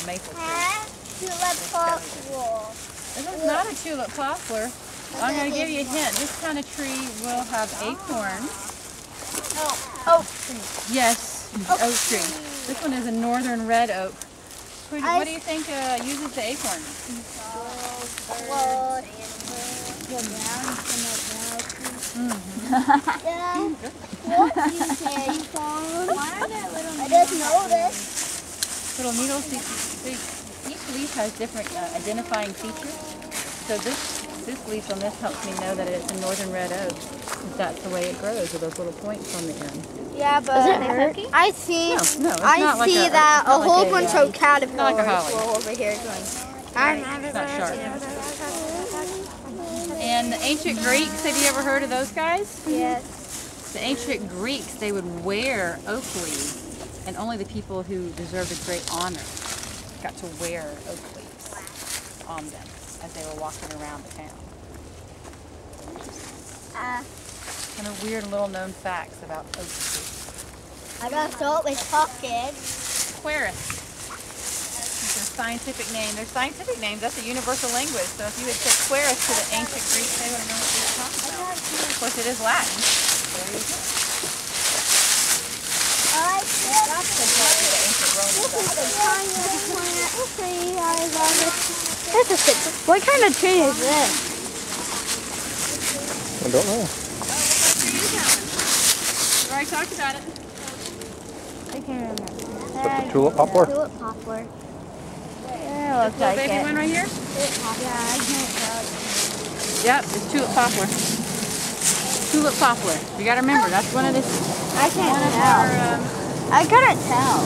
maple tree. Tulip poplar. This one's not a tulip poplar. I'm going to give you a hint. This kind of tree will have acorns. Oak tree. Yes, oak tree. This one is a northern red oak. What do you think uses the acorns? I didn't know this. Little needles. Each leaf has different identifying features. So this leaf on this helps me know that it's a northern red oak. That's the way it grows with those little points on the end. Yeah, but does it hurt? I see. No, it's not like that a whole bunch of caterpillars not like a holly. were over here going. It's not sharp. And the ancient Greeks, have you ever heard of those guys? Yes. The ancient Greeks, they would wear oak leaves, and only the people who deserved a great honor got to wear oak leaves on them as they were walking around the town. Kind of weird little known facts about oak trees. I got thought we talking. Quercus. It's a scientific name. There's scientific names. That's a universal language. So if you would say Quercus to the ancient Greeks, they would know what you were talking about. Of course, it is Latin. There you go. What kind of tree is this? I don't know. We already talked about it. I can't remember. What's a tulip poplar? Tulip poplar. Yeah, looks like Baby it. one right here? Yeah, I can't tell. Yep, it's tulip poplar. Tulip poplar. You got to remember, that's one of the. I can't tell. I couldn't tell.